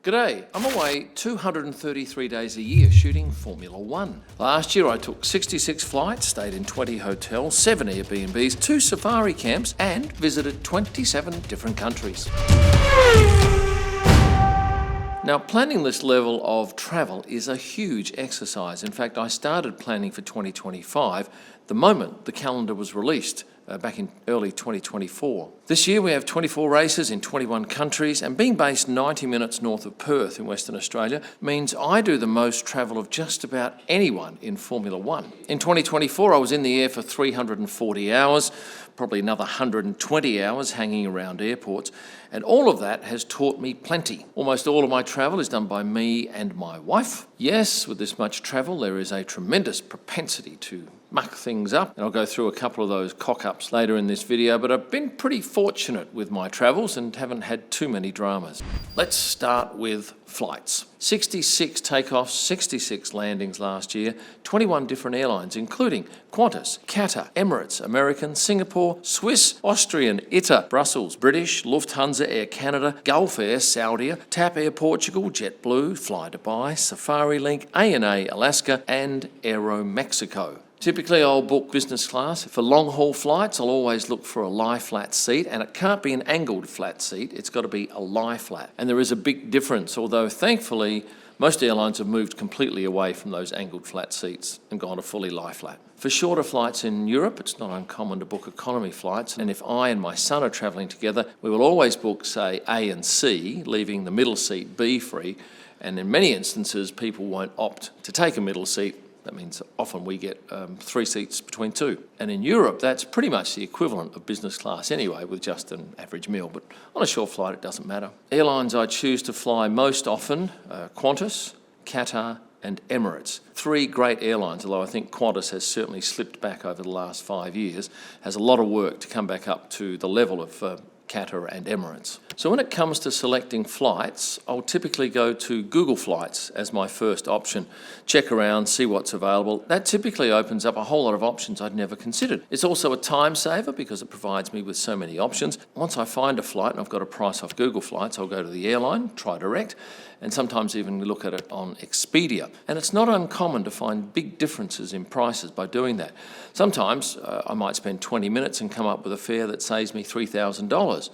G'day, I'm away 233 days a year shooting Formula One. Last year I took 66 flights, stayed in 20 hotels, 7 Airbnbs, 2 safari camps and visited 27 different countries. Now, planning this level of travel is a huge exercise. In fact, I started planning for 2025 the moment the calendar was released back in early 2024. This year we have 24 races in 21 countries, and being based 90 minutes north of Perth in Western Australia means I do the most travel of just about anyone in Formula One. In 2024 I was in the air for 340 hours, probably another 120 hours hanging around airports, and all of that has taught me plenty. Almost all of my travel is done by me and my wife. Yes, with this much travel there is a tremendous propensity to muck things up, and I'll go through a couple of those cock-ups later in this video, but I've been pretty fortunate with my travels and haven't had too many dramas. Let's start with flights. 66 takeoffs, 66 landings last year, 21 different airlines including Qantas, Qatar, Emirates, American, Singapore, Swiss, Austrian, ITA, Brussels, British, Lufthansa, Air Canada, Gulf Air, Saudia, TAP Air Portugal, JetBlue, Fly Dubai, Safari Link, ANA Alaska and Aero Mexico. Typically I'll book business class. For long haul flights I'll always look for a lie flat seat, and it can't be an angled flat seat, it's got to be a lie flat. And there is a big difference, although thankfully most airlines have moved completely away from those angled flat seats and gone to fully lie flat. For shorter flights in Europe it's not uncommon to book economy flights, and if I and my son are travelling together we will always book, say, A and C, leaving the middle seat B free, and in many instances people won't opt to take a middle seat. That means often we get 3 seats between 2. And in Europe, that's pretty much the equivalent of business class anyway, with just an average meal. But on a short flight, it doesn't matter. Airlines I choose to fly most often, Qantas, Qatar and Emirates. 3 great airlines, although I think Qantas has certainly slipped back over the last 5 years, has a lot of work to come back up to the level of Qatar and Emirates. So when it comes to selecting flights, I'll typically go to Google Flights as my first option. Check around, see what's available. That typically opens up a whole lot of options I'd never considered. It's also a time saver because it provides me with so many options. Once I find a flight and I've got a price off Google Flights, I'll go to the airline, try direct, and sometimes even look at it on Expedia. And it's not uncommon to find big differences in prices by doing that. Sometimes I might spend 20 minutes and come up with a fare that saves me $3,000.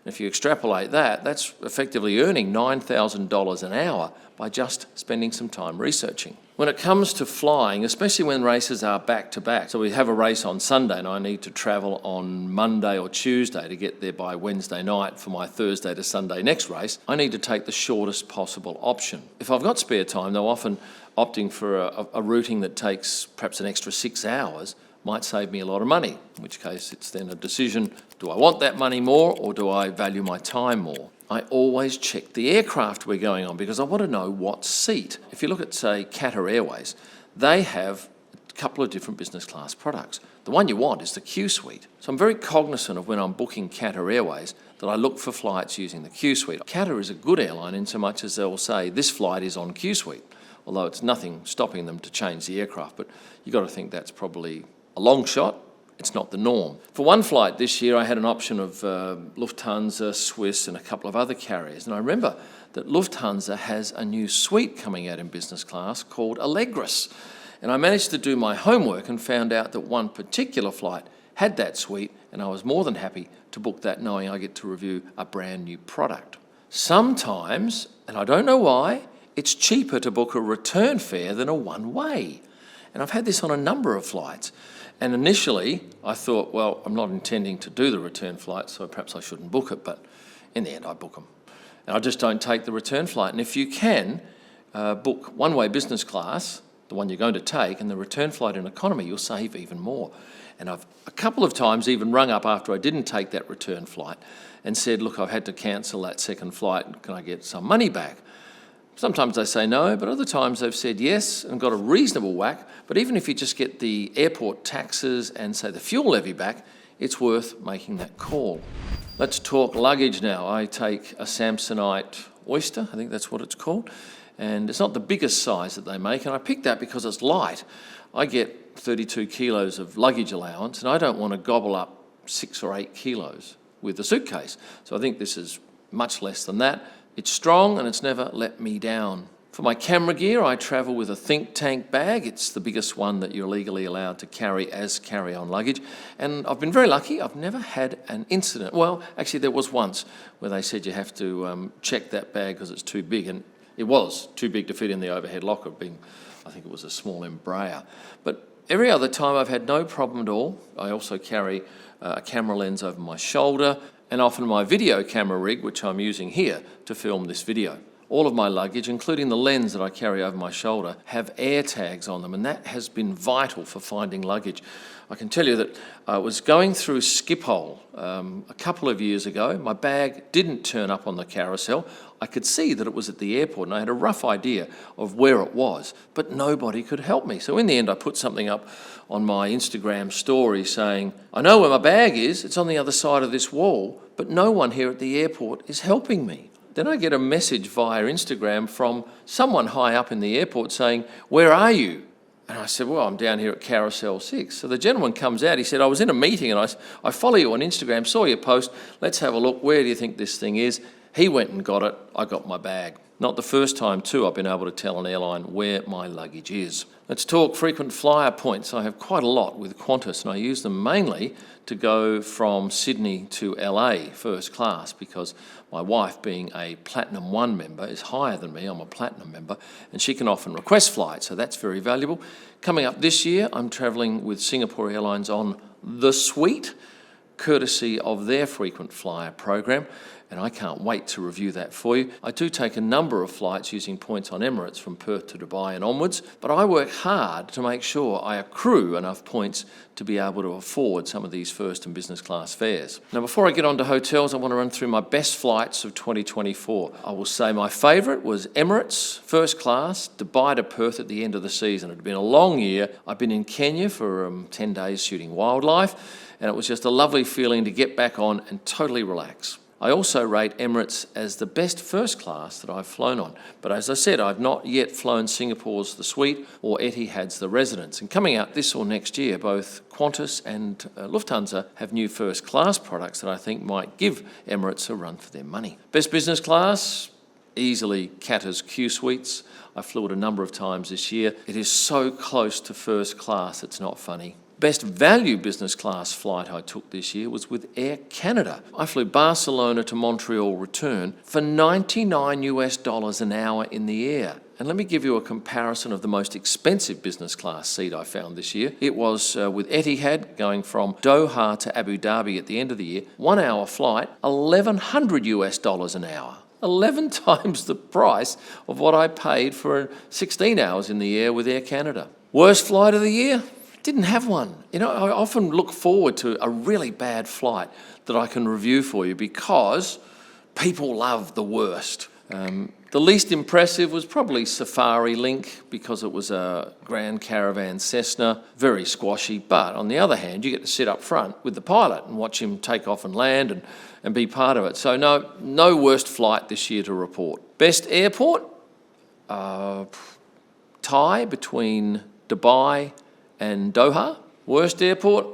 If you extrapolate that, that's effectively earning $9,000 an hour by just spending some time researching. When it comes to flying, especially when races are back-to-back, so we have a race on Sunday and I need to travel on Monday or Tuesday to get there by Wednesday night for my Thursday to Sunday next race, I need to take the shortest possible option. If I've got spare time, though, often opting for a routing that takes perhaps an extra 6 hours might save me a lot of money, in which case it's then a decision, do I want that money more or do I value my time more? I always check the aircraft we're going on because I want to know what seat. If you look at, say, Qatar Airways, they have a couple of different business class products. The one you want is the Q Suite. So I'm very cognizant of when I'm booking Qatar Airways that I look for flights using the Q Suite. Qatar is a good airline in so much as they'll say this flight is on Q Suite, although it's nothing stopping them to change the aircraft, but you've got to think that's probably a long shot. It's not the norm. For one flight this year, I had an option of Lufthansa, Swiss, and a couple of other carriers. And I remember that Lufthansa has a new suite coming out in business class called Allegris. And I managed to do my homework and found out that one particular flight had that suite, and I was more than happy to book that knowing I get to review a brand new product. Sometimes, and I don't know why, it's cheaper to book a return fare than a one-way. And I've had this on a number of flights. And initially, I thought, well, I'm not intending to do the return flight, so perhaps I shouldn't book it, but in the end, I book them. And I just don't take the return flight. And if you can book one-way business class, the one you're going to take, and the return flight in economy, you'll save even more. And I've a couple of times even rung up after I didn't take that return flight and said, look, I've had to cancel that second flight, can I get some money back? Sometimes they say no, but other times they've said yes and got a reasonable whack. But even if you just get the airport taxes and, say, the fuel levy back, it's worth making that call. Let's talk luggage now. I take a Samsonite Oyster, I think that's what it's called, and it's not the biggest size that they make, and I picked that because it's light. I get 32 kilos of luggage allowance, and I don't want to gobble up 6 or 8 kilos with the suitcase. So I think this is much less than that. It's strong and it's never let me down. For my camera gear, I travel with a think tank bag. It's the biggest one that you're legally allowed to carry as carry-on luggage. And I've been very lucky. I've never had an incident. Well, actually, there was once where they said you have to check that bag because it's too big. And it was too big to fit in the overhead locker, I think it was a small Embraer. But every other time I've had no problem at all. I also carry a camera lens over my shoulder and often my video camera rig, which I'm using here to film this video. All of my luggage, including the lens that I carry over my shoulder, have air tags on them, and that has been vital for finding luggage. I can tell you that I was going through Schiphol a couple of years ago. My bag didn't turn up on the carousel. I could see that it was at the airport, and I had a rough idea of where it was, but nobody could help me. So in the end, I put something up on my Instagram story saying, I know where my bag is, it's on the other side of this wall, but no one here at the airport is helping me. Then I get a message via Instagram from someone high up in the airport saying, where are you? And I said, well, I'm down here at Carousel 6. So the gentleman comes out, he said, I was in a meeting and I follow you on Instagram, saw your post, let's have a look, where do you think this thing is? He went and got it, I got my bag. Not the first time too I've been able to tell an airline where my luggage is. Let's talk frequent flyer points. I have quite a lot with Qantas and I use them mainly to go from Sydney to LA first class because my wife, being a Platinum 1 member, is higher than me. I'm a Platinum member and she can often request flights, so that's very valuable. Coming up this year, I'm travelling with Singapore Airlines on the Suite, courtesy of their frequent flyer program, and I can't wait to review that for you. I do take a number of flights using points on Emirates from Perth to Dubai and onwards, but I work hard to make sure I accrue enough points to be able to afford some of these first and business class fares. Now, before I get on to hotels, I want to run through my best flights of 2024. I will say my favourite was Emirates, first class, Dubai to Perth at the end of the season. It had been a long year. I've been in Kenya for 10 days shooting wildlife, and it was just a lovely feeling to get back on and totally relax. I also rate Emirates as the best first class that I've flown on. But as I said, I've not yet flown Singapore's The Suite or Etihad's The Residence. And coming out this or next year, both Qantas and Lufthansa have new first class products that I think might give Emirates a run for their money. Best business class? Easily Qatar's Q Suites. I flew it a number of times this year. It is so close to first class, it's not funny. Best value business class flight I took this year was with Air Canada. I flew Barcelona to Montreal return for $99 an hour in the air. And let me give you a comparison of the most expensive business class seat I found this year. It was with Etihad going from Doha to Abu Dhabi at the end of the year. 1 hour flight, $1,100 an hour. 11 times the price of what I paid for 16 hours in the air with Air Canada. Worst flight of the year? Didn't have one. You know, I often look forward to a really bad flight that I can review for you because people love the worst. The least impressive was probably Safari Link because it was a Grand Caravan Cessna, very squashy. But on the other hand, you get to sit up front with the pilot and watch him take off and land and be part of it. So no worst flight this year to report. Best airport? Tie between Dubai and Doha. Worst airport?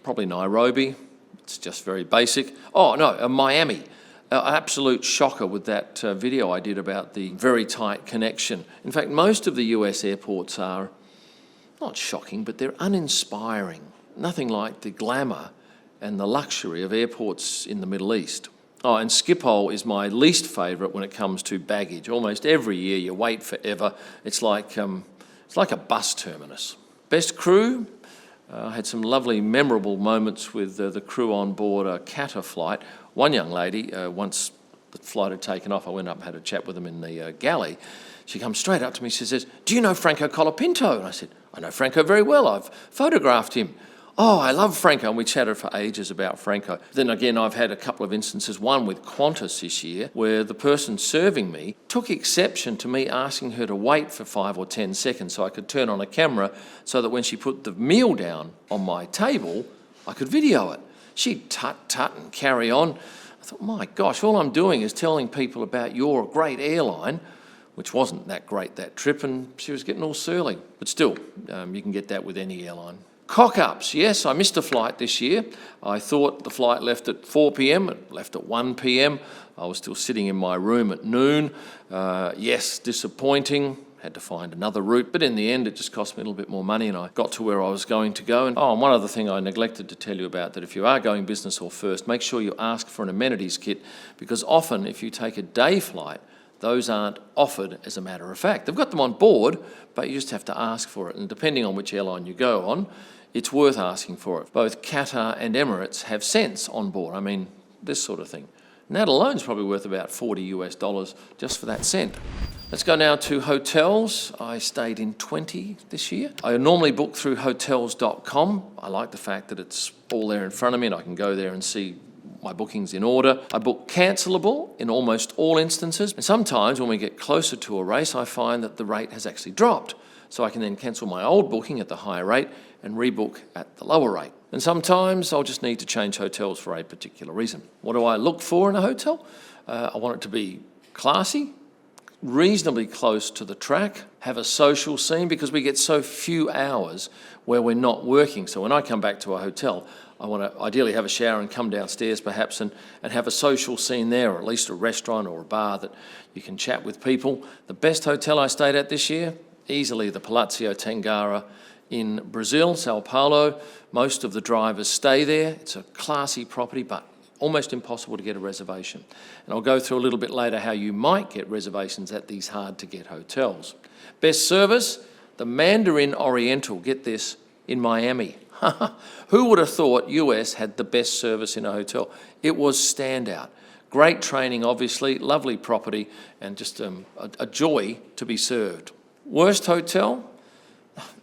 Probably Nairobi. It's just very basic. Oh no, Miami. Absolute shocker with that video I did about the very tight connection. In fact, most of the US airports are not shocking, but they're uninspiring. Nothing like the glamour and the luxury of airports in the Middle East. Oh, and Schiphol is my least favourite when it comes to baggage. Almost every year you wait forever. It's like a bus terminus. Best crew? I had some lovely, memorable moments with the crew on board a Qatar flight. One young lady, once the flight had taken off, I went up and had a chat with them in the galley. She comes straight up to me, she says, do you know Franco Colapinto? And I said, I know Franco very well, I've photographed him. Oh, I love Franco, and we chatted for ages about Franco. Then again, I've had a couple of instances, one with Qantas this year, where the person serving me took exception to me asking her to wait for 5 or 10 seconds so I could turn on a camera so that when she put the meal down on my table, I could video it. She'd tut and carry on. I thought, my gosh, all I'm doing is telling people about your great airline, which wasn't that great that trip, and she was getting all surly. But still, you can get that with any airline. Cock-ups, yes, I missed a flight this year. I thought the flight left at 4 p.m, it left at 1 p.m. I was still sitting in my room at noon. Yes, disappointing. Had to find another route, but in the end it just cost me a little bit more money and I got to where I was going to go. And one other thing I neglected to tell you about, that if you are going business or first, make sure you ask for an amenities kit, because often if you take a day flight, those aren't offered as a matter of fact. They've got them on board, but you just have to ask for it. And depending on which airline you go on, it's worth asking for it. Both Qatar and Emirates have cents on board. I mean, this sort of thing. And that alone is probably worth about $40 just for that cent. Let's go now to hotels. I stayed in 20 this year. I normally book through hotels.com. I like the fact that it's all there in front of me and I can go there and see my bookings in order. I book cancelable in almost all instances. And sometimes when we get closer to a race, I find that the rate has actually dropped. So I can then cancel my old booking at the higher rate and rebook at the lower rate. And sometimes I'll just need to change hotels for a particular reason. What do I look for in a hotel? I want it to be classy, reasonably close to the track, have a social scene, because we get so few hours where we're not working. So when I come back to a hotel, I want to ideally have a shower and come downstairs perhaps and have a social scene there, or at least a restaurant or a bar that you can chat with people. The best hotel I stayed at this year, easily the Palazzo Tangara in Brazil, Sao Paulo. Most of the drivers stay there. It's a classy property, but almost impossible to get a reservation. And I'll go through a little bit later how you might get reservations at these hard-to-get hotels. Best service, the Mandarin Oriental, get this, in Miami. Who would have thought US had the best service in a hotel? It was standout. Great training, obviously, lovely property, and just a joy to be served. Worst hotel?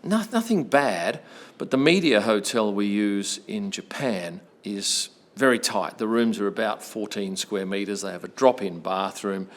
Nothing bad, but the media hotel we use in Japan is very tight. The rooms are about 14 square metres. They have a drop-in bathroom,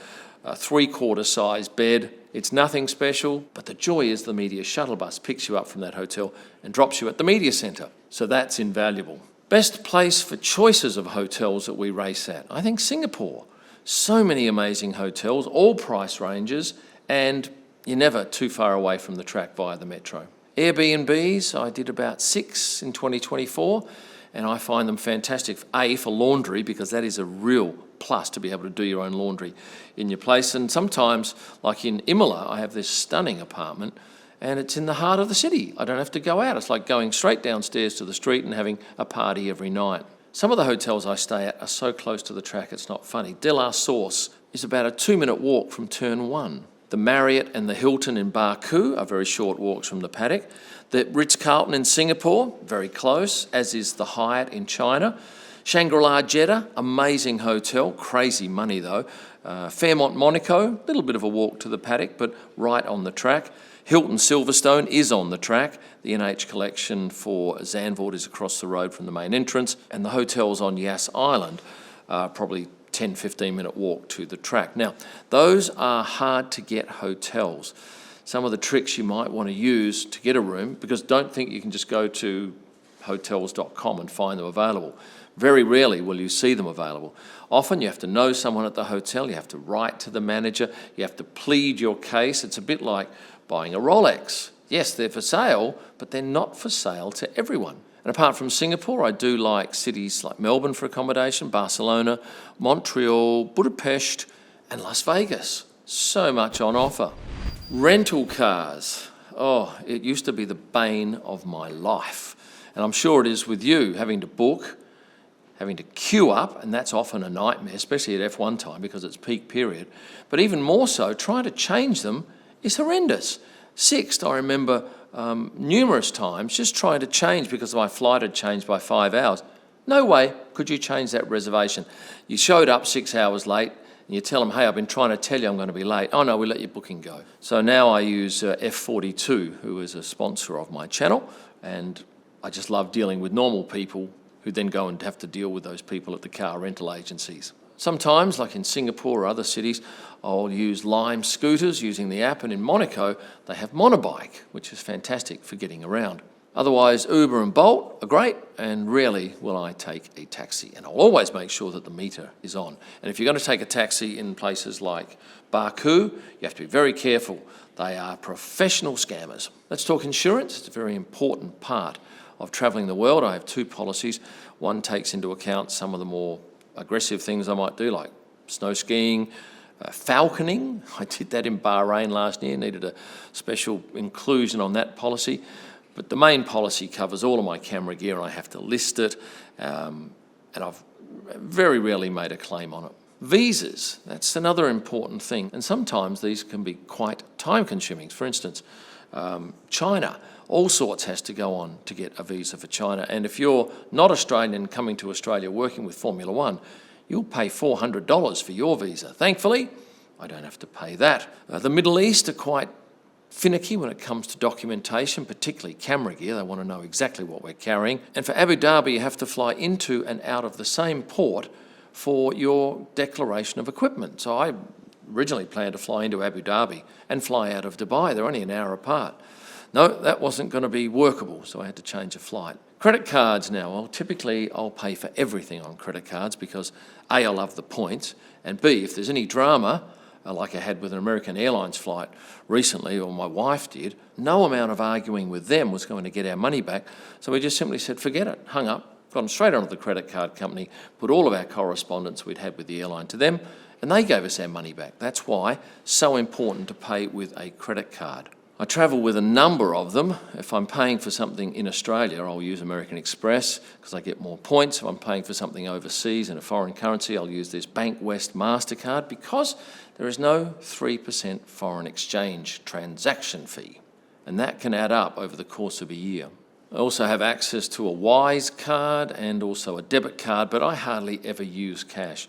a three-quarter size bed. It's nothing special, but the joy is the media shuttle bus picks you up from that hotel and drops you at the media centre. So that's invaluable. Best place for choices of hotels that we race at? I think Singapore. So many amazing hotels, all price ranges, and you're never too far away from the track via the metro. Airbnbs, I did about 6 in 2024, and I find them fantastic. A, for laundry, because that is a real plus to be able to do your own laundry in your place. And sometimes, like in Imola, I have this stunning apartment and it's in the heart of the city. I don't have to go out. It's like going straight downstairs to the street and having a party every night. Some of the hotels I stay at are so close to the track it's not funny. De La Source is about a 2-minute walk from turn 1. The Marriott and the Hilton in Baku are very short walks from the paddock. The Ritz-Carlton in Singapore, very close, as is the Hyatt in China. Shangri-La Jeddah, amazing hotel, crazy money though. Fairmont Monaco, a little bit of a walk to the paddock, but right on the track. Hilton Silverstone is on the track. The NH Collection for Zandvoort is across the road from the main entrance. And the hotels on Yas Island are probably 10-15 minute walk to the track. Now, those are hard to get hotels. Some of the tricks you might want to use to get a room, because don't think you can just go to hotels.com and find them available. Very rarely will you see them available. Often you have to know someone at the hotel, you have to write to the manager, you have to plead your case. It's a bit like buying a Rolex. Yes, they're for sale, but they're not for sale to everyone. And apart from Singapore, I do like cities like Melbourne for accommodation, Barcelona, Montreal, Budapest, and Las Vegas. So much on offer. Rental cars. Oh, it used to be the bane of my life. And I'm sure it is with you, having to book, having to queue up, and that's often a nightmare, especially at F1 time because it's peak period. But even more so, trying to change them is horrendous. Sixt, I remember numerous times just trying to change because my flight had changed by 5 hours. No way could you change that reservation. You showed up 6 hours late and you tell them, hey, I've been trying to tell you I'm going to be late. Oh no, we let your booking go. So now I use F42, who is a sponsor of my channel, and I just love dealing with normal people who then go and have to deal with those people at the car rental agencies. Sometimes, like in Singapore or other cities, I'll use Lime scooters using the app, and in Monaco, they have Monobike, which is fantastic for getting around. Otherwise, Uber and Bolt are great, and rarely will I take a taxi. And I'll always make sure that the meter is on. And if you're going to take a taxi in places like Baku, you have to be very careful. They are professional scammers. Let's talk insurance. It's a very important part of travelling the world. I have two policies. One takes into account some of the more aggressive things I might do, like snow skiing, falconing. I did that in Bahrain last year, needed a special inclusion on that policy. But the main policy covers all of my camera gear, and I have to list it, and I've very rarely made a claim on it. Visas, that's another important thing, and sometimes these can be quite time-consuming. For instance, China, all sorts has to go on to get a visa for China, and if you're not Australian coming to Australia working with Formula One, you'll pay $400 for your visa. Thankfully, I don't have to pay that. The Middle East are quite finicky when it comes to documentation, particularly camera gear. They want to know exactly what we're carrying. And for Abu Dhabi, you have to fly into and out of the same port for your declaration of equipment. So I originally planned to fly into Abu Dhabi and fly out of Dubai. They're only an hour apart. No, that wasn't going to be workable, so I had to change a flight. Credit cards now. Well, typically I'll pay for everything on credit cards because A, I love the points, and B, if there's any drama, like I had with an American Airlines flight recently, or my wife did, no amount of arguing with them was going to get our money back. So we just simply said, forget it, hung up, gone straight onto the credit card company, put all of our correspondence we'd had with the airline to them, and they gave us our money back. That's why so important to pay with a credit card. I travel with a number of them. If I'm paying for something in Australia, I'll use American Express because I get more points. If I'm paying for something overseas in a foreign currency, I'll use this Bank West MasterCard because there is no 3% foreign exchange transaction fee, and that can add up over the course of a year. I also have access to a Wise card and also a debit card, but I hardly ever use cash.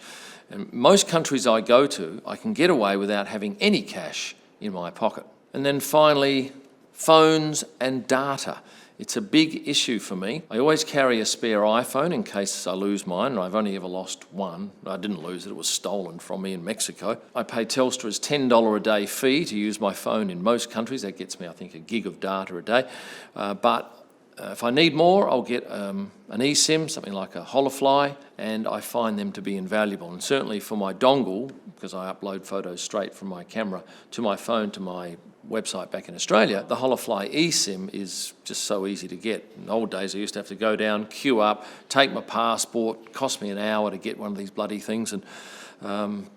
In most countries I go to, I can get away without having any cash in my pocket. And then finally, phones and data. It's a big issue for me. I always carry a spare iPhone in case I lose mine, and I've only ever lost one. I didn't lose it, it was stolen from me in Mexico. I pay Telstra's $10 a day fee to use my phone in most countries. That gets me, I think, a gig of data a day. But if I need more, I'll get an eSIM, something like a Holofly, and I find them to be invaluable. And certainly for my dongle, because I upload photos straight from my camera to my phone to my website back in Australia, the Holofly eSIM is just so easy to get. In the old days, I used to have to go down, queue up, take my passport, cost me an hour to get one of these bloody things, and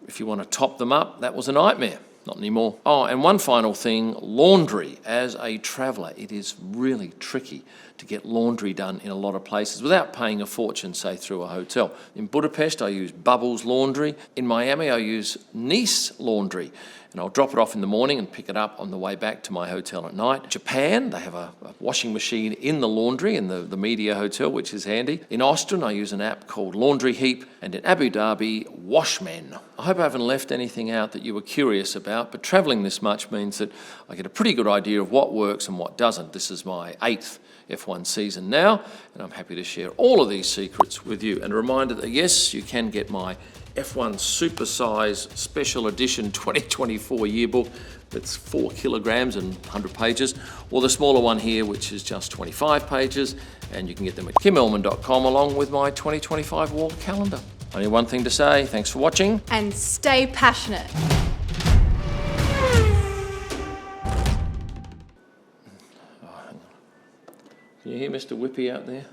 if you want to top them up, that was a nightmare. Not anymore. Oh, and one final thing, laundry. As a traveller, it is really tricky to get laundry done in a lot of places without paying a fortune, say, through a hotel. In Budapest, I use Bubbles Laundry. In Miami, I use Nice Laundry. And I'll drop it off in the morning and pick it up on the way back to my hotel at night. Japan, they have a washing machine in the laundry in the media hotel, which is handy. In Austin, I use an app called Laundry Heap. And in Abu Dhabi, Washmen. I hope I haven't left anything out that you were curious about, but travelling this much means that I get a pretty good idea of what works and what doesn't. This is my 8th F1 season now, and I'm happy to share all of these secrets with you. And a reminder that yes, you can get my F1 Super Size Special Edition 2024 yearbook that's 4 kilograms and 100 pages, or the smaller one here, which is just 25 pages, and you can get them at kimellman.com along with my 2025 wall calendar. Only one thing to say, thanks for watching. And stay passionate. Can you hear Mr. Whippy out there?